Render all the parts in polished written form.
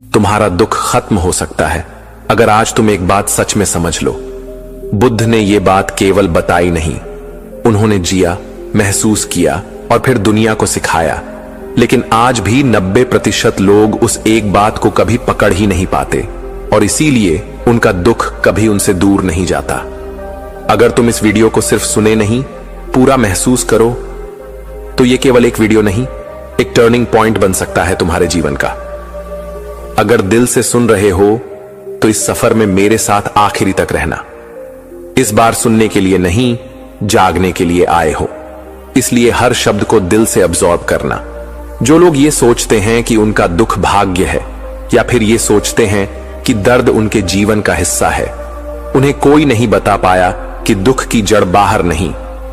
तुम्हारा दुख खत्म हो सकता है अगर आज तुम एक बात सच में समझ लो। बुद्ध ने यह बात केवल बताई नहीं, उन्होंने जिया, महसूस किया और फिर दुनिया को सिखाया। लेकिन आज भी 90% लोग उस एक बात को कभी पकड़ ही नहीं पाते और इसीलिए उनका दुख कभी उनसे दूर नहीं जाता। अगर तुम इस वीडियो को सिर्फ सुने नहीं, पूरा महसूस करो, तो यह केवल एक वीडियो नहीं, एक टर्निंग पॉइंट बन सकता है तुम्हारे जीवन का। अगर दिल से सुन रहे हो तो इस सफर में मेरे साथ आखिरी तक रहना। इस बार सुनने के लिए नहीं, जागने के लिए आए हो, इसलिए हर शब्द को दिल से अब्सॉर्ब करना। जो लोग ये सोचते हैं कि उनका दुख भाग्य है या फिर ये सोचते हैं कि दर्द उनके जीवन का हिस्सा है, उन्हें कोई नहीं बता पाया कि दुख की जड़ बाहर नहीं,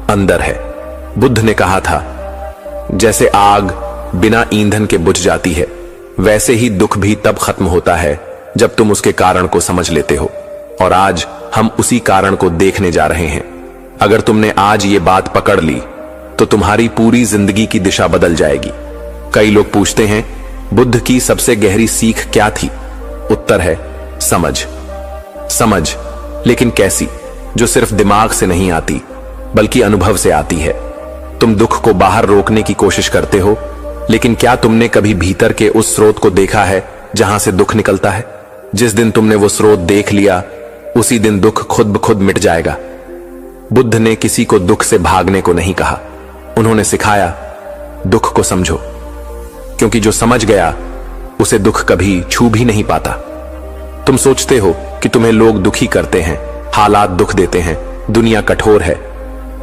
अंदर है। बुद्ध ने कहा था, जैसे आग बिना ईंधन के बुझ जाती है, वैसे ही दुख भी तब खत्म होता है जब तुम उसके कारण को समझ लेते हो। और आज हम उसी कारण को देखने जा रहे हैं। अगर तुमने आज ये बात पकड़ ली तो तुम्हारी पूरी जिंदगी की दिशा बदल जाएगी। कई लोग पूछते हैं, बुद्ध की सबसे गहरी सीख क्या थी? उत्तर है समझ। समझ, लेकिन कैसी? जो सिर्फ दिमाग से नहीं आती बल्कि अनुभव से आती है। तुम दुख को बाहर रोकने की कोशिश करते हो, लेकिन क्या तुमने कभी भीतर के उस स्रोत को देखा है जहां से दुख निकलता है? जिस दिन तुमने वो स्रोत देख लिया, उसी दिन दुख खुद ब खुद मिट जाएगा। बुद्ध ने किसी को दुख से भागने को नहीं कहा, उन्होंने सिखाया, दुख को समझो, क्योंकि जो समझ गया उसे दुख कभी छू भी नहीं पाता। तुम सोचते हो कि तुम्हें लोग दुखी करते हैं, हालात दुख देते हैं, दुनिया कठोर है,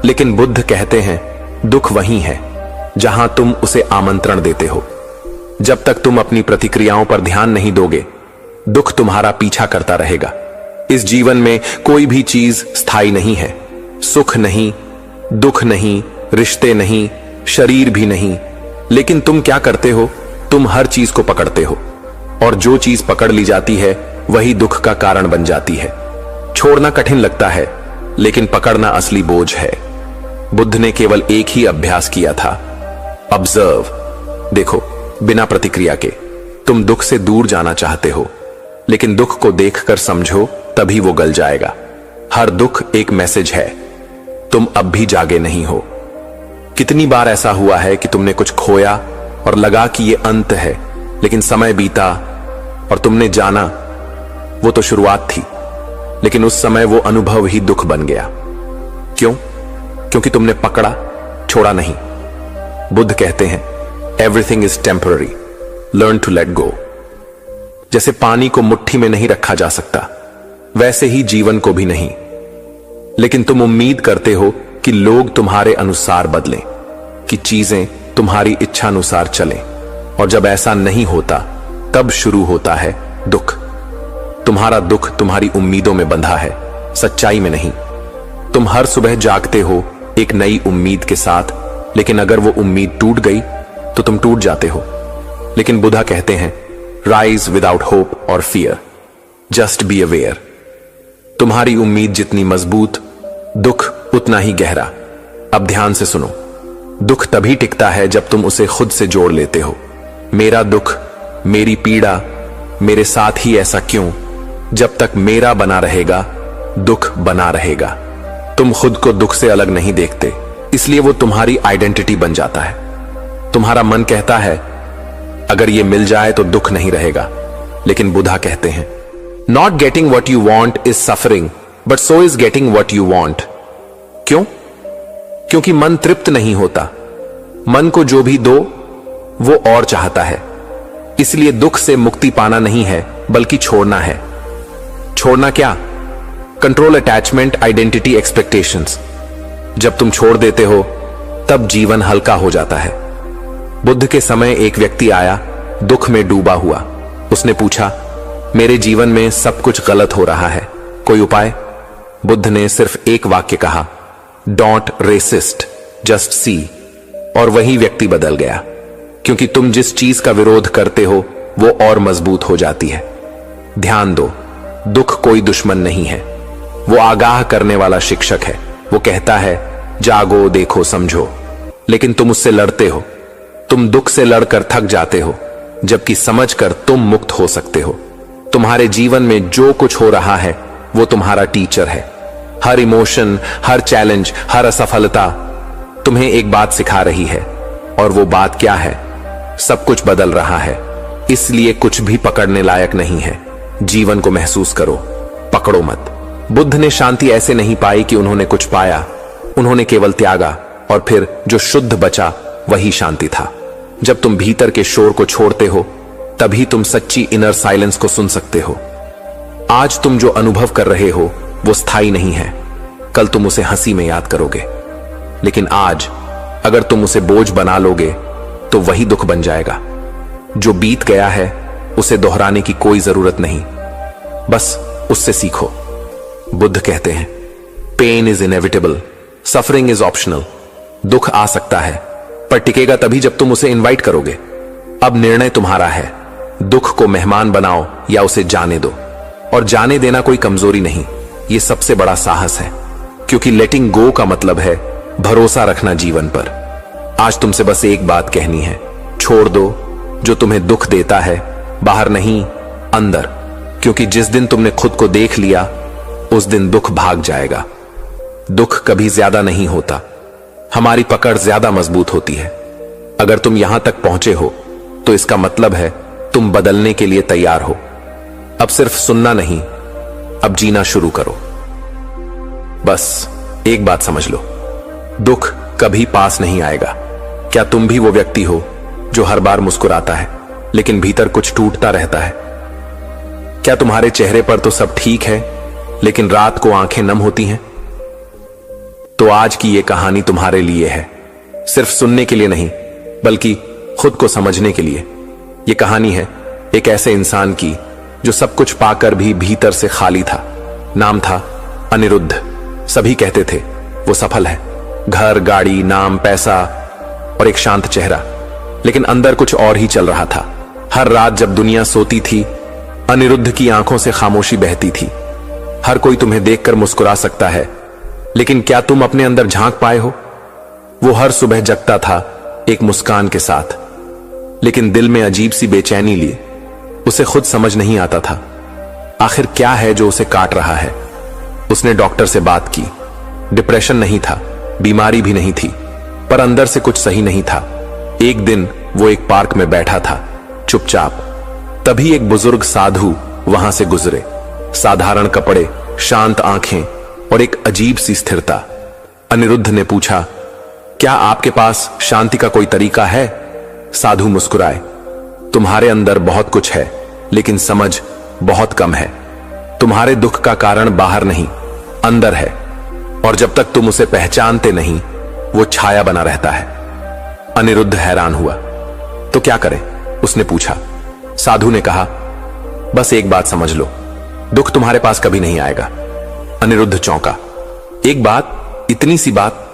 लेकिन बुद्ध कहते हैं दुख वहीं है जहां तुम उसे आमंत्रण देते हो। जब तक तुम अपनी प्रतिक्रियाओं पर ध्यान नहीं दोगे, दुख तुम्हारा पीछा करता रहेगा। इस जीवन में कोई भी चीज स्थायी नहीं है। सुख नहीं, दुख नहीं, रिश्ते नहीं, शरीर भी नहीं। लेकिन तुम क्या करते हो? तुम हर चीज को पकड़ते हो, और जो चीज पकड़ ली जाती है वही दुख का कारण बन जाती है। छोड़ना कठिन लगता है, लेकिन पकड़ना असली बोझ है। बुद्ध ने केवल एक ही अभ्यास किया था, ऑब्जर्व। देखो, बिना प्रतिक्रिया के। तुम दुख से दूर जाना चाहते हो, लेकिन दुख को देखकर समझो, तभी वो गल जाएगा। हर दुख एक मैसेज है, तुम अब भी जागे नहीं हो। कितनी बार ऐसा हुआ है कि तुमने कुछ खोया और लगा कि ये अंत है, लेकिन समय बीता और तुमने जाना वो तो शुरुआत थी, लेकिन उस समय वो अनुभव ही दुख बन गया। क्यों? क्योंकि तुमने पकड़ा, छोड़ा नहीं। बुद्ध कहते हैं, everything is temporary, learn to let go. जैसे पानी को मुट्ठी में नहीं रखा जा सकता, वैसे ही जीवन को भी नहीं। लेकिन तुम उम्मीद करते हो कि लोग तुम्हारे अनुसार बदलें, कि चीजें तुम्हारी इच्छा अनुसार चलें, और जब ऐसा नहीं होता तब शुरू होता है दुख। तुम्हारा दुख तुम्हारी उम्मीदों में बंधा है, सच्चाई में नहीं। तुम हर सुबह जागते हो एक नई उम्मीद के साथ, लेकिन अगर वो उम्मीद टूट गई तो तुम टूट जाते हो। लेकिन बुद्ध कहते हैं, राइज विदाउट होप और फियर, जस्ट बी अवेयर। तुम्हारी उम्मीद जितनी मजबूत, दुख उतना ही गहरा। अब ध्यान से सुनो, दुख तभी टिकता है जब तुम उसे खुद से जोड़ लेते हो। मेरा दुख, मेरी पीड़ा, मेरे साथ ही ऐसा क्यों? जब तक मेरा बना रहेगा, दुख बना रहेगा। तुम खुद को दुख से अलग नहीं देखते, इसलिए वो तुम्हारी आइडेंटिटी बन जाता है। तुम्हारा मन कहता है, अगर ये मिल जाए तो दुख नहीं रहेगा, लेकिन बुद्ध कहते हैं, not getting what you want is suffering, but so is getting what you want. क्यों? क्योंकि मन तृप्त नहीं होता। मन को जो भी दो वो और चाहता है। इसलिए दुख से मुक्ति पाना नहीं है, बल्कि छोड़ना है। छोड़ना क्या? Control, attachment, identity, expectations. जब तुम छोड़ देते हो तब जीवन हल्का हो जाता है। बुद्ध के समय एक व्यक्ति आया, दुख में डूबा हुआ। उसने पूछा, मेरे जीवन में सब कुछ गलत हो रहा है, कोई उपाय? बुद्ध ने सिर्फ एक वाक्य कहा, डोंट रेसिस्ट, जस्ट सी। और वही व्यक्ति बदल गया, क्योंकि तुम जिस चीज का विरोध करते हो वो और मजबूत हो जाती है। ध्यान दो, दुख कोई दुश्मन नहीं है, वो आगाह करने वाला शिक्षक है। वो कहता है, जागो, देखो, समझो। लेकिन तुम उससे लड़ते हो। तुम दुख से लड़कर थक जाते हो, जबकि समझकर तुम मुक्त हो सकते हो। तुम्हारे जीवन में जो कुछ हो रहा है वो तुम्हारा टीचर है। हर इमोशन, हर चैलेंज, हर असफलता तुम्हें एक बात सिखा रही है। और वो बात क्या है? सब कुछ बदल रहा है, इसलिए कुछ भी पकड़ने लायक नहीं है। जीवन को महसूस करो, पकड़ो मत। बुद्ध ने शांति ऐसे नहीं पाई कि उन्होंने कुछ पाया, उन्होंने केवल त्यागा, और फिर जो शुद्ध बचा वही शांति था। जब तुम भीतर के शोर को छोड़ते हो तभी तुम सच्ची इनर साइलेंस को सुन सकते हो। आज तुम जो अनुभव कर रहे हो वो स्थायी नहीं है, कल तुम उसे हंसी में याद करोगे। लेकिन आज अगर तुम उसे बोझ बना लोगे तो वही दुख बन जाएगा। जो बीत गया है उसे दोहराने की कोई जरूरत नहीं, बस उससे सीखो। बुद्ध कहते हैं, pain is inevitable, suffering is optional. दुख आ सकता है पर टिकेगा तभी जब तुम उसे इनवाइट करोगे। अब निर्णय तुम्हारा है, दुख को मेहमान बनाओ या उसे जाने दो। और जाने देना कोई कमजोरी नहीं, ये सबसे बड़ा साहस है, क्योंकि लेटिंग गो का मतलब है भरोसा रखना जीवन पर। आज तुमसे बस एक बात कहनी है, छोड़ दो जो तुम्हें दुख देता है, बाहर नहीं अंदर। क्योंकि जिस दिन तुमने खुद को देख लिया उस दिन दुख भाग जाएगा। दुख कभी ज्यादा नहीं होता, हमारी पकड़ ज्यादा मजबूत होती है। अगर तुम यहां तक पहुंचे हो तो इसका मतलब है तुम बदलने के लिए तैयार हो। अब सिर्फ सुनना नहीं, अब जीना शुरू करो। बस एक बात समझ लो, दुख कभी पास नहीं आएगा। क्या तुम भी वो व्यक्ति हो जो हर बार मुस्कुराता है लेकिन भीतर कुछ टूटता रहता है? क्या तुम्हारे चेहरे पर तो सब ठीक है लेकिन रात को आंखें नम होती हैं? तो आज की ये कहानी तुम्हारे लिए है, सिर्फ सुनने के लिए नहीं बल्कि खुद को समझने के लिए। ये कहानी है एक ऐसे इंसान की जो सब कुछ पाकर भी भीतर से खाली था। नाम था अनिरुद्ध। सभी कहते थे वो सफल है, घर, गाड़ी, नाम, पैसा और एक शांत चेहरा। लेकिन अंदर कुछ और ही चल रहा था। हर रात जब दुनिया सोती थी अनिरुद्ध की आंखों से खामोशी बहती थी। हर कोई तुम्हें देखकर मुस्कुरा सकता है, लेकिन क्या तुम अपने अंदर झांक पाए हो? वो हर सुबह जगता था एक मुस्कान के साथ, लेकिन दिल में अजीब सी बेचैनी लिए। उसे खुद समझ नहीं आता था आखिर क्या है जो उसे काट रहा है। उसने डॉक्टर से बात की। डिप्रेशन नहीं था, बीमारी भी नहीं थी, पर अंदर से कुछ सही नहीं था। एक दिन वो एक पार्क में बैठा था चुपचाप। तभी एक बुजुर्ग साधु वहां से गुजरे। साधारण कपड़े, शांत आंखें और एक अजीब सी स्थिरता। अनिरुद्ध ने पूछा, क्या आपके पास शांति का कोई तरीका है? साधु मुस्कुराए, तुम्हारे अंदर बहुत कुछ है लेकिन समझ बहुत कम है। तुम्हारे दुख का कारण बाहर नहीं अंदर है, और जब तक तुम उसे पहचानते नहीं वो छाया बना रहता है। अनिरुद्ध हैरान हुआ। तो क्या करें? उसने पूछा। साधु ने कहा, बस एक बात समझ लो, दुख तुम्हारे पास कभी नहीं आएगा। अनिरुद्ध चौंका। एक बात? इतनी सी बात?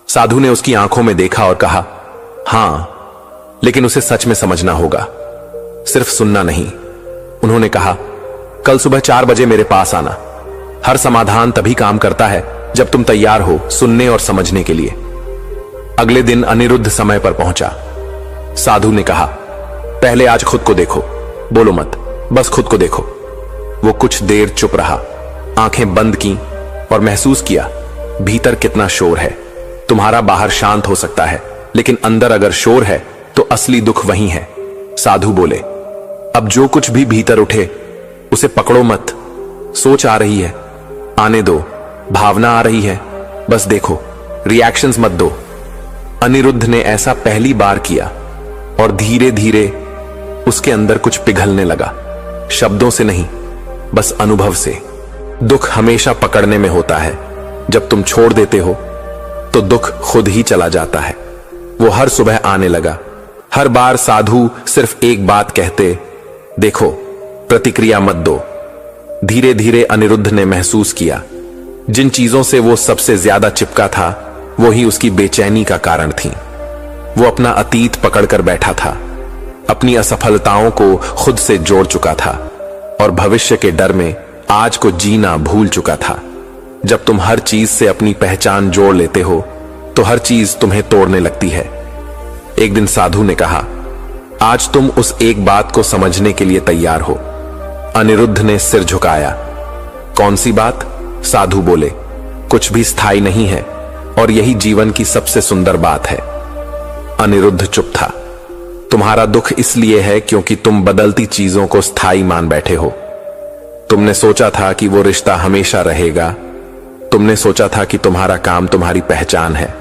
साधु ने उसकी आंखों में देखा और कहा, हां, लेकिन उसे सच में समझना होगा, सिर्फ सुनना नहीं। उन्होंने कहा, कल सुबह 4 बजे मेरे पास आना। हर समाधान तभी काम करता है जब तुम तैयार हो सुनने और समझने के लिए। अगले दिन अनिरुद्ध समय पर पहुंचा। साधु ने कहा, पहले आज खुद को देखो, बोलो मत, बस खुद को देखो। वो कुछ देर चुप रहा, आंखें बंद की और महसूस किया भीतर कितना शोर है। तुम्हारा बाहर शांत हो सकता है, लेकिन अंदर अगर शोर है तो असली दुख वहीं है। साधु बोले, अब जो कुछ भी भीतर उठे उसे पकड़ो मत। सोच आ रही है, आने दो। भावना आ रही है, बस देखो, रिएक्शंस मत दो। अनिरुद्ध ने ऐसा पहली बार किया और धीरे धीरे उसके अंदर कुछ पिघलने लगा। शब्दों से नहीं, बस अनुभव से। दुख हमेशा पकड़ने में होता है, जब तुम छोड़ देते हो तो दुख खुद ही चला जाता है। वो हर सुबह आने लगा। हर बार साधु सिर्फ एक बात कहते, देखो, प्रतिक्रिया मत दो। धीरे धीरे अनिरुद्ध ने महसूस किया जिन चीजों से वो सबसे ज्यादा चिपका था वो ही उसकी बेचैनी का कारण थी। वो अपना अतीत पकड़कर बैठा था, अपनी असफलताओं को खुद से जोड़ चुका था और भविष्य के डर में आज को जीना भूल चुका था। जब तुम हर चीज से अपनी पहचान जोड़ लेते हो तो हर चीज तुम्हें तोड़ने लगती है। एक दिन साधु ने कहा, आज तुम उस एक बात को समझने के लिए तैयार हो। अनिरुद्ध ने सिर झुकाया। कौन सी बात? साधु बोले। कुछ भी स्थायी नहीं है और यही जीवन की सबसे सुंदर बात है। अनिरुद्ध चुप था। तुम्हारा दुख इसलिए है क्योंकि तुम बदलती चीजों को स्थायी मान बैठे हो। तुमने सोचा था कि वो रिश्ता हमेशा रहेगा। तुमने सोचा था कि तुम्हारा काम तुम्हारी पहचान है।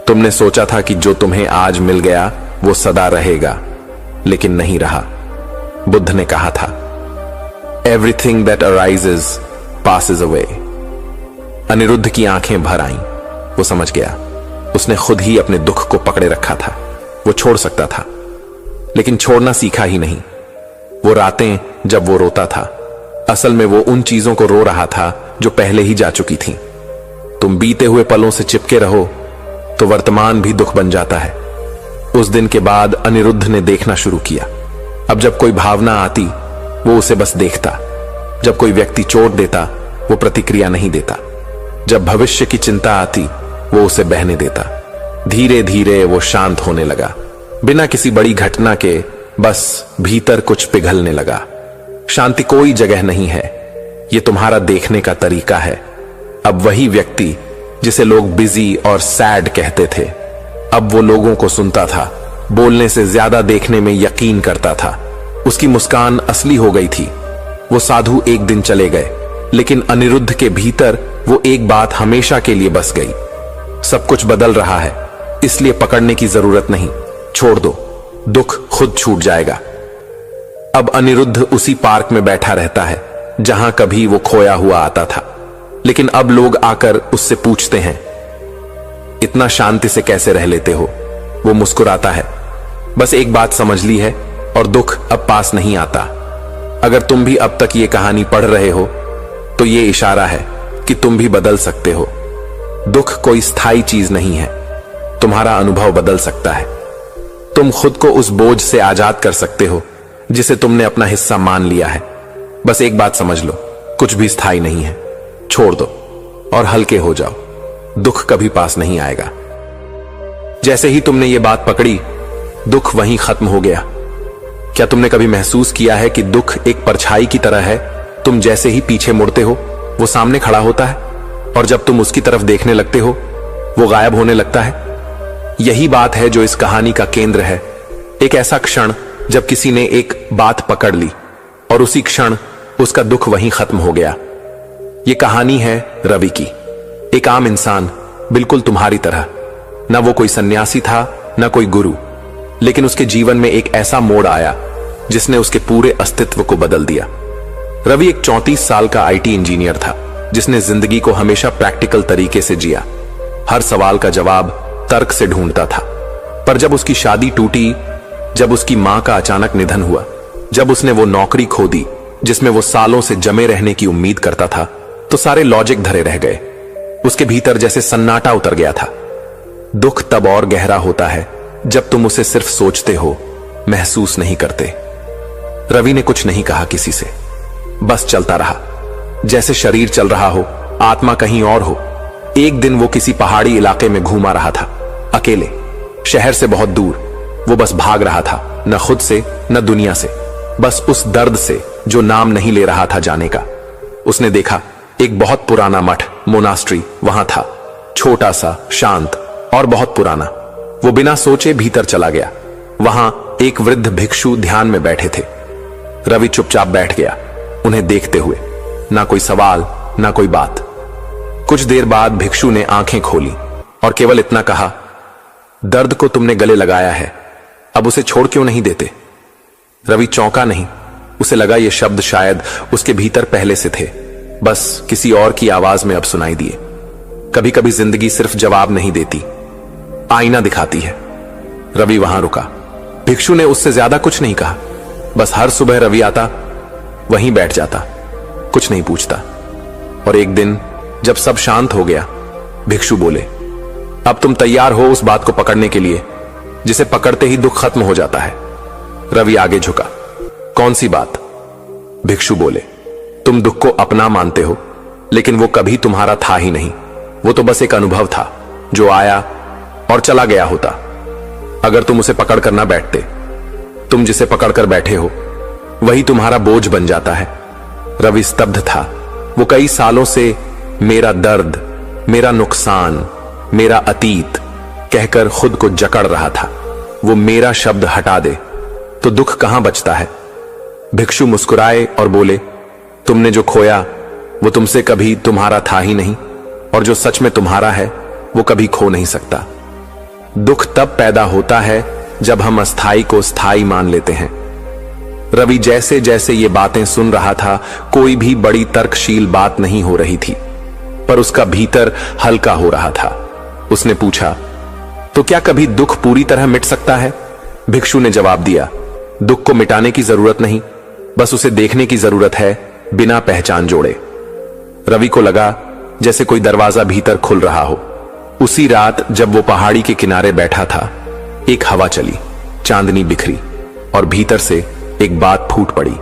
तुमने सोचा था कि जो तुम्हें आज मिल गया वो सदा रहेगा, लेकिन नहीं रहा। बुद्ध ने कहा था, everything that arises passes away. Aniruddh की आंखें भर आईं। वो समझ गया, उसने खुद ही अपने दुख को पकड़े रखा था। वो छोड़ सकता था, लेकिन छोड़ना सीखा ही नहीं। वो रातें जब वो रोता था, असल में वो उन चीजों को रो रहा था जो पहले ही जा चुकी थीं। तुम बीते हुए पलों से चिपके रहो तो वर्तमान भी दुख बन जाता है। उस दिन के बाद अनिरुद्ध ने देखना शुरू किया। अब जब कोई भावना आती वो उसे बस देखता। जब कोई व्यक्ति चोट देता वो प्रतिक्रिया नहीं देता। जब भविष्य की चिंता आती वो उसे बहने देता। धीरे धीरे वो शांत होने लगा। बिना किसी बड़ी घटना के बस भीतर कुछ पिघलने लगा। शांति कोई जगह नहीं है, ये तुम्हारा देखने का तरीका है। अब वही व्यक्ति जिसे लोग बिजी और सैड कहते थे, अब वो लोगों को सुनता था, बोलने से ज्यादा देखने में यकीन करता था। उसकी मुस्कान असली हो गई थी। वो साधु एक दिन चले गए, लेकिन अनिरुद्ध के भीतर वो एक बात हमेशा के लिए बस गई। सब कुछ बदल रहा है, इसलिए पकड़ने की जरूरत नहीं। छोड़ दो, दुख खुद छूट जाएगा। अब अनिरुद्ध उसी पार्क में बैठा रहता है जहां कभी वो खोया हुआ आता था, लेकिन अब लोग आकर उससे पूछते हैं, इतना शांति से कैसे रह लेते हो? वो मुस्कुराता है, बस एक बात समझ ली है और दुख अब पास नहीं आता। अगर तुम भी अब तक ये कहानी पढ़ रहे हो तो ये इशारा है कि तुम भी बदल सकते हो। दुख कोई स्थायी चीज नहीं है, तुम्हारा अनुभव बदल सकता है। तुम खुद को उस बोझ से आजाद कर सकते हो जिसे तुमने अपना हिस्सा मान लिया है। बस एक बात समझ लो, कुछ भी स्थायी नहीं है। छोड़ दो और हल्के हो जाओ, दुख कभी पास नहीं आएगा। जैसे ही तुमने ये बात पकड़ी, दुख वहीं खत्म हो गया। क्या तुमने कभी महसूस किया है कि दुख एक परछाई की तरह है? तुम जैसे ही पीछे मुड़ते हो वो सामने खड़ा होता है, और जब तुम उसकी तरफ देखने लगते हो वो गायब होने लगता है। यही बात है जो इस कहानी का केंद्र है। एक ऐसा क्षण जब किसी ने एक बात पकड़ ली और उसी क्षण उसका दुख वहीं खत्म हो गया। ये कहानी है रवि की। एक आम इंसान, बिल्कुल तुम्हारी तरह। ना वो कोई सन्यासी था, ना कोई गुरु, लेकिन उसके जीवन में एक ऐसा मोड़ आया जिसने उसके पूरे अस्तित्व को बदल दिया। रवि एक 34 साल का आईटी इंजीनियर था जिसने जिंदगी को हमेशा प्रैक्टिकल तरीके से जिया। हर सवाल का जवाब तर्क से ढूंढता था। पर जब उसकी शादी टूटी, जब उसकी मां का अचानक निधन हुआ, जब उसने वो नौकरी खो दी जिसमें वो सालों से जमे रहने की उम्मीद करता था, तो सारे लॉजिक धरे रह गए। उसके भीतर जैसे सन्नाटा उतर गया था। दुख तब और गहरा होता है जब तुम उसे सिर्फ सोचते हो, महसूस नहीं करते। रवि ने कुछ नहीं कहा किसी से, बस चलता रहा। जैसे शरीर चल रहा हो, आत्मा कहीं और हो। एक दिन वो किसी पहाड़ी इलाके में घूमा रहा था, अकेले, शहर से बहुत दूर। वो बस भाग रहा था, न खुद से न दुनिया से, बस उस दर्द से जो नाम नहीं ले रहा था जाने का। उसने देखा एक बहुत पुराना मठ, मोनास्ट्री वहां था, छोटा सा, शांत और बहुत पुराना। वो बिना सोचे भीतर चला गया। वहां एक वृद्ध भिक्षु ध्यान में बैठे थे। रवि चुपचाप बैठ गया, उन्हें देखते हुए। ना कोई सवाल, ना कोई बात। कुछ देर बाद भिक्षु ने आंखें खोली और केवल इतना कहा, दर्द को तुमने गले लगाया है, अब उसे छोड़ क्यों नहीं देते? रवि चौंका नहीं। उसे लगा ये शब्द शायद उसके भीतर पहले से थे, बस किसी और की आवाज में अब सुनाई दिए। कभी कभी जिंदगी सिर्फ जवाब नहीं देती, आईना दिखाती है। रवि वहां रुका। भिक्षु ने उससे ज्यादा कुछ नहीं कहा। बस हर सुबह रवि आता, वहीं बैठ जाता, कुछ नहीं पूछता। और एक दिन जब सब शांत हो गया, भिक्षु बोले, अब तुम तैयार हो उस बात को पकड़ने के लिए जिसे पकड़ते ही दुख खत्म हो जाता है? रवि आगे झुका। कौन सी बात? भिक्षु बोले, तुम दुख को अपना मानते हो, लेकिन वो कभी तुम्हारा था ही नहीं। वो तो बस एक अनुभव था जो आया और चला गया होता। अगर तुम उसे पकड़ कर ना बैठते तुम जिसे पकड़कर बैठे हो वही तुम्हारा बोझ बन जाता है। रवि स्तब्ध था। वो कई सालों से मेरा दर्द, मेरा नुकसान, मेरा अतीत कहकर खुद को जकड़ रहा था। वो मेरा शब्द हटा दे तो दुख कहां बचता है। भिक्षु मुस्कुराए और बोले, तुमने जो खोया वो तुमसे कभी तुम्हारा था ही नहीं, और जो सच में तुम्हारा है वो कभी खो नहीं सकता। दुख तब पैदा होता है जब हम अस्थाई को स्थायी मान लेते हैं। रवि जैसे जैसे ये बातें सुन रहा था, कोई भी बड़ी तर्कशील बात नहीं हो रही थी, पर उसका भीतर हल्का हो रहा था। उसने पूछा, तो क्या कभी दुख पूरी तरह मिट सकता है? भिक्षु ने जवाब दिया, दुख को मिटाने की जरूरत नहीं, बस उसे देखने की जरूरत है, बिना पहचान जोड़े। रवि को लगा जैसे कोई दरवाजा भीतर खुल रहा हो। उसी रात जब वो पहाड़ी के किनारे बैठा था, एक हवा चली, चांदनी बिखरी और भीतर से एक बात फूट पड़ी।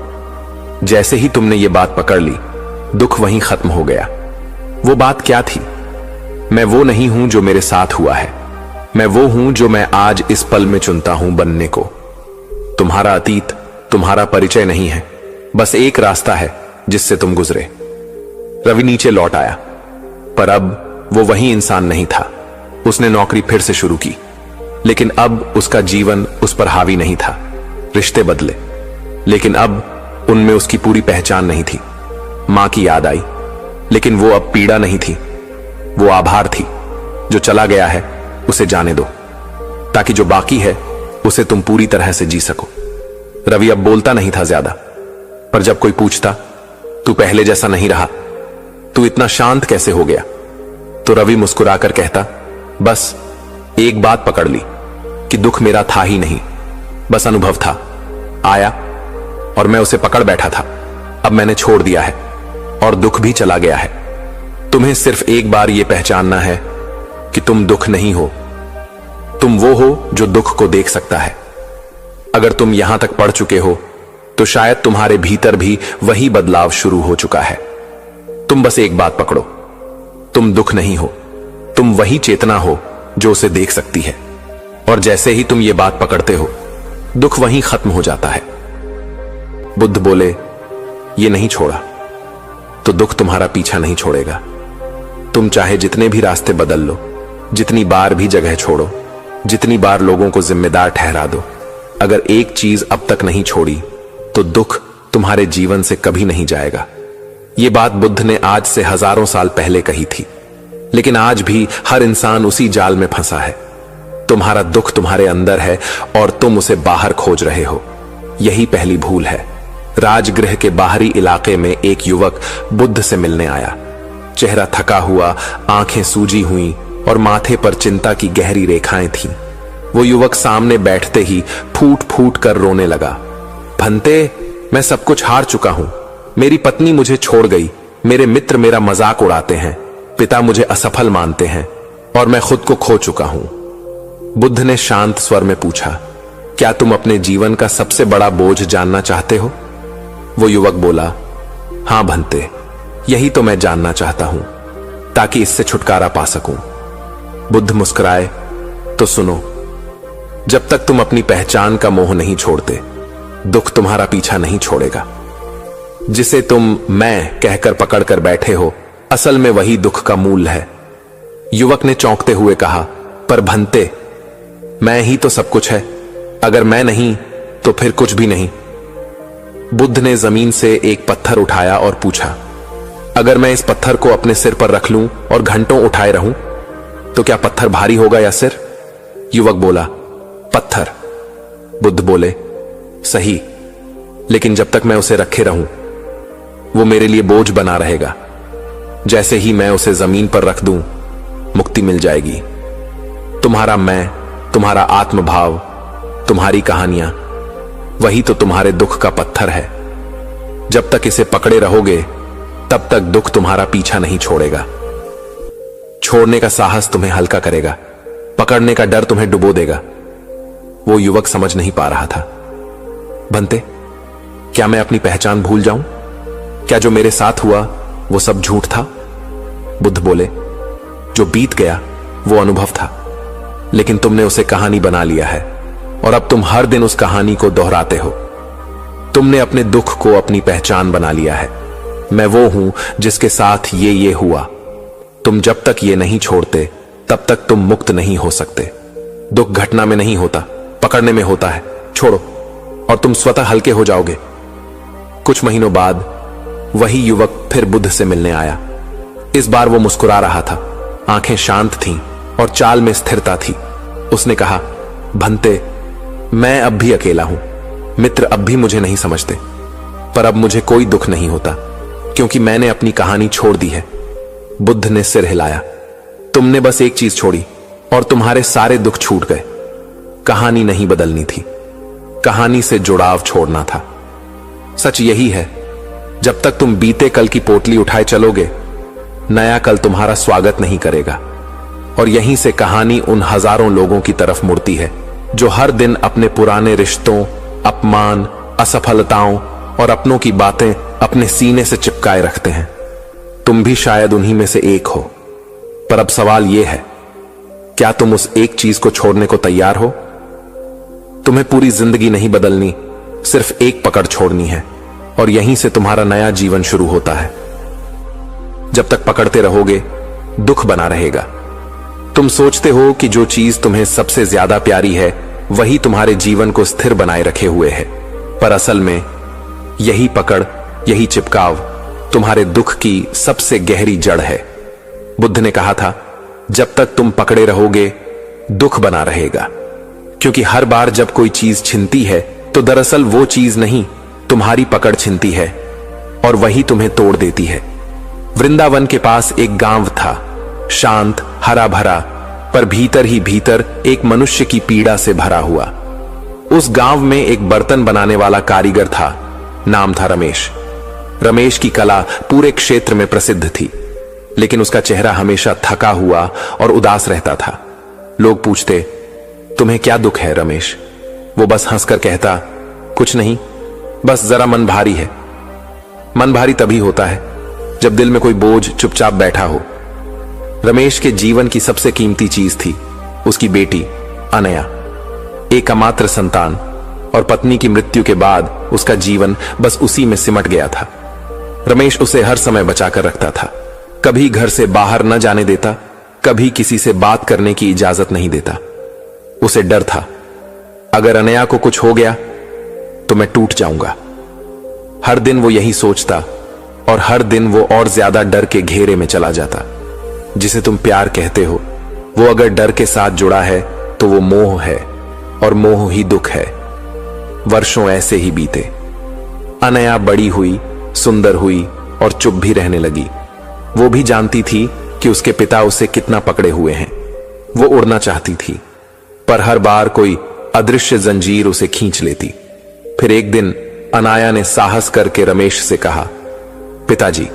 जैसे ही तुमने ये बात पकड़ ली, दुख वहीं खत्म हो गया। वो बात क्या थी? मैं वो नहीं हूं जो मेरे साथ हुआ है, मैं वो हूं जो मैं आज इस पल में चुनता हूं बनने को। तुम्हारा अतीत तुम्हारा परिचय नहीं है, बस एक रास्ता है जिससे तुम गुजरे। रवि नीचे लौट आया, पर अब वो वही इंसान नहीं था। उसने नौकरी फिर से शुरू की, लेकिन अब उसका जीवन उस पर हावी नहीं था। रिश्ते बदले, लेकिन अब उनमें उसकी पूरी पहचान नहीं थी। मां की याद आई, लेकिन वो अब पीड़ा नहीं थी, वो आभार थी। जो चला गया है उसे जाने दो, ताकि जो बाकी है उसे तुम पूरी तरह से जी सको। रवि अब बोलता नहीं था ज्यादा, पर जब कोई पूछता, तू पहले जैसा नहीं रहा, तू इतना शांत कैसे हो गया, तो रवि मुस्कुराकर कहता, बस एक बात पकड़ ली कि दुख मेरा था ही नहीं, बस अनुभव था। आया और मैं उसे पकड़ बैठा था, अब मैंने छोड़ दिया है और दुख भी चला गया है। तुम्हें सिर्फ एक बार यह पहचानना है कि तुम दुख नहीं हो, तुम वो हो जो दुख को देख सकता है। अगर तुम यहां तक पढ़ चुके हो तो शायद तुम्हारे भीतर भी वही बदलाव शुरू हो चुका है। तुम बस एक बात पकड़ो, तुम दुख नहीं हो, तुम वही चेतना हो जो उसे देख सकती है। और जैसे ही तुम ये बात पकड़ते हो, दुख वहीं खत्म हो जाता है। बुद्ध बोले, ये नहीं छोड़ा तो दुख तुम्हारा पीछा नहीं छोड़ेगा। तुम चाहे जितने भी रास्ते बदल लो, जितनी बार भी जगह छोड़ो, जितनी बार लोगों को जिम्मेदार ठहरा दो, अगर एक चीज अब तक नहीं छोड़ी तो दुख तुम्हारे जीवन से कभी नहीं जाएगा। ये बात बुद्ध ने आज से हजारों साल पहले कही थी, लेकिन आज भी हर इंसान उसी जाल में फंसा है। तुम्हारा दुख तुम्हारे अंदर है और तुम उसे बाहर खोज रहे हो। यही पहली भूल है। राजगृह के बाहरी इलाके में एक युवक बुद्ध से मिलने आया। चेहरा थका हुआ, आंखें सूजी हुई और माथे पर चिंता की गहरी रेखाएं थीं। वो युवक सामने बैठते ही फूट फूट कर रोने लगा। भंते, मैं सब कुछ हार चुका हूं। मेरी पत्नी मुझे छोड़ गई, मेरे मित्र मेरा मजाक उड़ाते हैं, पिता मुझे असफल मानते हैं और मैं खुद को खो चुका हूं। बुद्ध ने शांत स्वर में पूछा, क्या तुम अपने जीवन का सबसे बड़ा बोझ जानना चाहते हो? वो युवक बोला, हां भंते, यही तो मैं जानना चाहता हूं, ताकि इससे छुटकारा पा सकूं। बुद्ध मुस्कुराए, तो सुनो, जब तक तुम अपनी पहचान का मोह नहीं छोड़ते, दुख तुम्हारा पीछा नहीं छोड़ेगा। जिसे तुम मैं कहकर पकड़ कर बैठे हो, असल में वही दुख का मूल है। युवक ने चौंकते हुए कहा, पर भंते, मैं ही तो सब कुछ है, अगर मैं नहीं तो फिर कुछ भी नहीं। बुद्ध ने जमीन से एक पत्थर उठाया और पूछा, अगर मैं इस पत्थर को अपने सिर पर रख लूं और घंटों उठाए रहूं, तो क्या पत्थर भारी होगा या सिर? युवक बोला, पत्थर। बुद्ध बोले, सही, लेकिन जब तक मैं उसे रखे रहूं, वो मेरे लिए बोझ बना रहेगा। जैसे ही मैं उसे जमीन पर रख दूं, मुक्ति मिल जाएगी। तुम्हारा मैं, तुम्हारा आत्मभाव, तुम्हारी कहानियां, वही तो तुम्हारे दुख का पत्थर है। जब तक इसे पकड़े रहोगे, तब तक दुख तुम्हारा पीछा नहीं छोड़ेगा। छोड़ने का साहस तुम्हें हल्का करेगा, पकड़ने का डर तुम्हें डुबो देगा। वो युवक समझ नहीं पा रहा था। भंते, क्या मैं अपनी पहचान भूल जाऊं? क्या जो मेरे साथ हुआ वो सब झूठ था? बुद्ध बोले, जो बीत गया वो अनुभव था, लेकिन तुमने उसे कहानी बना लिया है। और अब तुम हर दिन उस कहानी को दोहराते हो। तुमने अपने दुख को अपनी पहचान बना लिया है। मैं वो हूं जिसके साथ ये हुआ। तुम जब तक ये नहीं छोड़ते तब तक तुम मुक्त नहीं हो सकते। दुख घटना में नहीं होता, पकड़ने में होता है। छोड़ो और तुम स्वतः हल्के हो जाओगे। कुछ महीनों बाद वही युवक फिर बुद्ध से मिलने आया। इस बार वो मुस्कुरा रहा था, आंखें शांत थीं और चाल में स्थिरता थी। उसने कहा, भंते, मैं अब भी अकेला हूं। मित्र अब भी मुझे नहीं समझते, पर अब मुझे कोई दुख नहीं होता क्योंकि मैंने अपनी कहानी छोड़ दी है। बुद्ध ने सिर हिलाया। तुमने बस एक चीज छोड़ी और तुम्हारे सारे दुख छूट गए। कहानी नहीं बदलनी थी, कहानी से जुड़ाव छोड़ना था। सच यही है, जब तक तुम बीते कल की पोटली उठाए चलोगे, नया कल तुम्हारा स्वागत नहीं करेगा। और यहीं से कहानी उन हजारों लोगों की तरफ मुड़ती है जो हर दिन अपने पुराने रिश्तों, अपमान, असफलताओं और अपनों की बातें अपने सीने से चिपकाए रखते हैं। तुम भी शायद उन्हीं में से एक हो। पर अब सवाल यह है, क्या तुम उस एक चीज को छोड़ने को तैयार हो? तुम्हें पूरी जिंदगी नहीं बदलनी, सिर्फ एक पकड़ छोड़नी है और यहीं से तुम्हारा नया जीवन शुरू होता है। जब तक पकड़ते रहोगे, दुख बना रहेगा। तुम सोचते हो कि जो चीज तुम्हें सबसे ज्यादा प्यारी है वही तुम्हारे जीवन को स्थिर बनाए रखे हुए है, पर असल में यही पकड़, यही चिपकाव तुम्हारे दुख की सबसे गहरी जड़ है। बुद्ध ने कहा था, जब तक तुम पकड़े रहोगे, दुख बना रहेगा। क्योंकि हर बार जब कोई चीज छिनती है तो दरअसल वो चीज नहीं, तुम्हारी पकड़ छिनती है और वही तुम्हें तोड़ देती है। वृंदावन के पास एक गांव था, शांत, हरा भरा, पर भीतर ही भीतर एक मनुष्य की पीड़ा से भरा हुआ। उस गांव में एक बर्तन बनाने वाला कारीगर था, नाम था रमेश। रमेश की कला पूरे क्षेत्र में प्रसिद्ध थी, लेकिन उसका चेहरा हमेशा थका हुआ और उदास रहता था। लोग पूछते, तुम्हें क्या दुख है रमेश? वो बस हंसकर कहता, कुछ नहीं, बस जरा मन भारी है। मन भारी तभी होता है जब दिल में कोई बोझ चुपचाप बैठा हो। रमेश के जीवन की सबसे कीमती चीज थी उसकी बेटी अनया, एक अमात्र संतान, और पत्नी की मृत्यु के बाद उसका जीवन बस उसी में सिमट गया था। रमेश उसे हर समय बचाकर रखता था, कभी घर से बाहर न जाने देता, कभी किसी से बात करने की इजाजत नहीं देता। उसे डर था, अगर अनया को कुछ हो गया तो मैं टूट जाऊंगा। हर दिन वो यही सोचता और हर दिन वो और ज्यादा डर के घेरे में चला जाता। जिसे तुम प्यार कहते हो, वो अगर डर के साथ जुड़ा है तो वो मोह है, और मोह ही दुख है। वर्षों ऐसे ही बीते। अनया बड़ी हुई, सुंदर हुई और चुप भी रहने लगी। वो भी जानती थी कि उसके पिता उसे कितना पकड़े हुए हैं। वो उड़ना चाहती थी, पर हर बार कोई अदृश्य जंजीर उसे खींच लेती। फिर एक दिन अनाया ने साहस करके रमेश से कहा, पिताजी,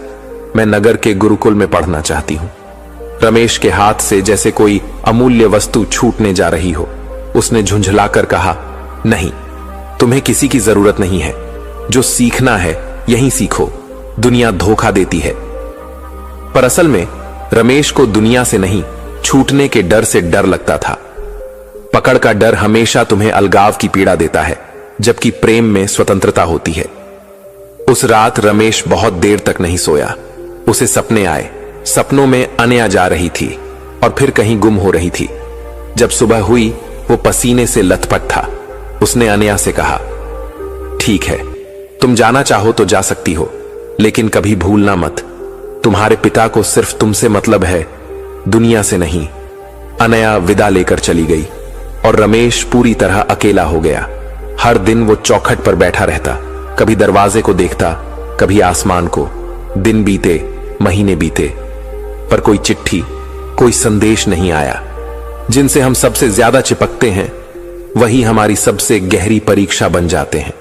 मैं नगर के गुरुकुल में पढ़ना चाहती हूं। रमेश के हाथ से जैसे कोई अमूल्य वस्तु छूटने जा रही हो। उसने झुंझलाकर कहा, नहीं, तुम्हें किसी की जरूरत नहीं है। जो सीखना है यहीं सीखो, दुनिया धोखा देती है। पर असल में रमेश को दुनिया से नहीं, छूटने के डर से डर लगता था। पकड़ का डर हमेशा तुम्हें अलगाव की पीड़ा देता है, जबकि प्रेम में स्वतंत्रता होती है। उस रात रमेश बहुत देर तक नहीं सोया। उसे सपने आए। सपनों में अनया जा रही थी और फिर कहीं गुम हो रही थी। जब सुबह हुई, वो पसीने से लथपथ था। उसने अनया से कहा, ठीक है, तुम जाना चाहो तो जा सकती हो, लेकिन कभी भूलना मत, तुम्हारे पिता को सिर्फ तुमसे मतलब है, दुनिया से नहीं। अनया विदा लेकर चली गई और रमेश पूरी तरह अकेला हो गया। हर दिन वो चौखट पर बैठा रहता, कभी दरवाजे को देखता, कभी आसमान को। दिन बीते, महीने बीते, पर कोई चिट्ठी, कोई संदेश नहीं आया। जिनसे हम सबसे ज्यादा चिपकते हैं वही हमारी सबसे गहरी परीक्षा बन जाते हैं।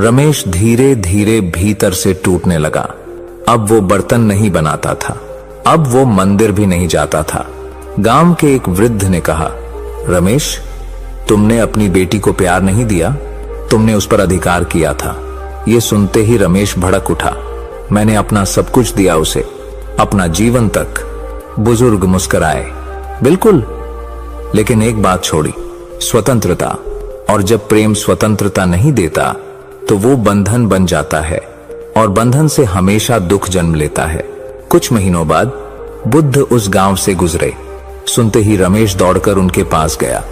रमेश धीरे धीरे भीतर से टूटने लगा। अब वो बर्तन नहीं बनाता था, अब वो मंदिर भी नहीं जाता था। गांव के एक वृद्ध ने कहा, रमेश, तुमने अपनी बेटी को प्यार नहीं दिया, तुमने उस पर अधिकार किया था। ये सुनते ही रमेश भड़क उठा। मैंने अपना सब कुछ दिया उसे, अपना जीवन तक। बुजुर्ग मुस्कुराए। बिल्कुल, लेकिन एक बात छोड़ी, स्वतंत्रता। और जब प्रेम स्वतंत्रता नहीं देता तो वो बंधन बन जाता है और बंधन से हमेशा दुख जन्म लेता है। कुछ महीनों बाद बुद्ध उस गांव से गुजरे। सुनते ही रमेश दौड़कर उनके पास गया,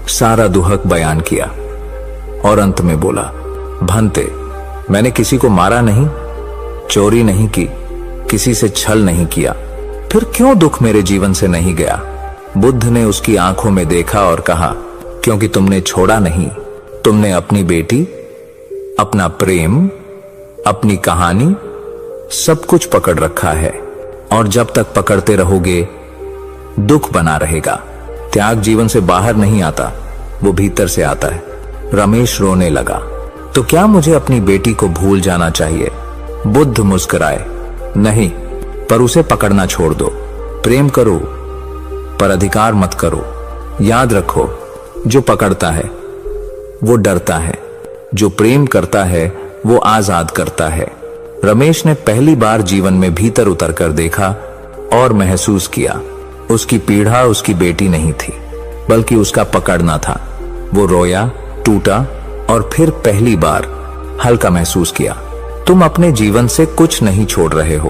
सारा दुहक बयान किया और अंत में बोला, भंते, मैंने किसी को मारा नहीं, चोरी नहीं की, किसी से छल नहीं किया, फिर क्यों दुख मेरे जीवन से नहीं गया? बुद्ध ने उसकी आंखों में देखा और कहा, क्योंकि तुमने छोड़ा नहीं। तुमने अपनी बेटी, अपना प्रेम, अपनी कहानी, सब कुछ पकड़ रखा है और जब तक पकड़ते रहोगे दुख बना रहेगा। त्याग जीवन से बाहर नहीं आता, वो भीतर से आता है। रमेश रोने लगा। तो क्या मुझे अपनी बेटी को भूल जाना चाहिए? बुद्ध मुस्कुराए, नहीं, पर उसे पकड़ना छोड़ दो। प्रेम करो पर अधिकार मत करो। याद रखो, जो पकड़ता है वो डरता है, जो प्रेम करता है वो आजाद करता है। रमेश ने पहली बार जीवन में भीतर उतरकर देखा और महसूस किया, उसकी पीड़ा उसकी बेटी नहीं थी, बल्कि उसका पकड़ना था। वो रोया, टूटा और फिर पहली बार हल्का महसूस किया। तुम अपने जीवन से कुछ नहीं छोड़ रहे हो,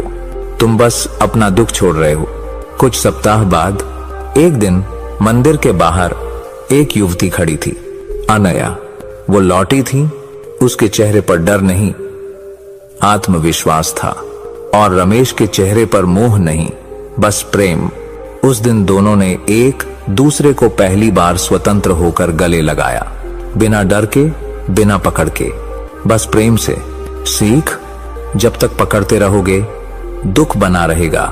तुम बस अपना दुख छोड़ रहे हो। कुछ सप्ताह बाद एक दिन मंदिर के बाहर एक युवती खड़ी थी, अनया। वो लौटी थी, उसके चेहरे पर डर नहीं, आत्मविश्वास था और रमेश के चेहरे पर मोह नहीं, बस प्रेम। उस दिन दोनों ने एक दूसरे को पहली बार स्वतंत्र होकर गले लगाया, बिना डर के, बिना पकड़ के, बस प्रेम से। सीख, जब तक पकड़ते रहोगे दुख बना रहेगा,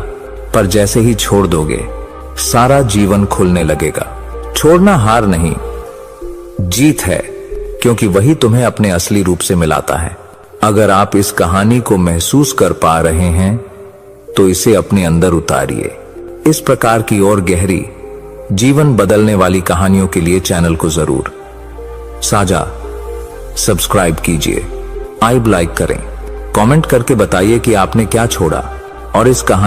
पर जैसे ही छोड़ दोगे सारा जीवन खुलने लगेगा। छोड़ना हार नहीं, जीत है, क्योंकि वही तुम्हें अपने असली रूप से मिलाता है। अगर आप इस कहानी को महसूस कर पा रहे हैं तो इसे अपने अंदर उतारिए। इस प्रकार की और गहरी, जीवन बदलने वाली कहानियों के लिए चैनल को जरूर साझा, सब्सक्राइब कीजिए, लाइक करें, कमेंट करके बताइए कि आपने क्या छोड़ा और इस कहानी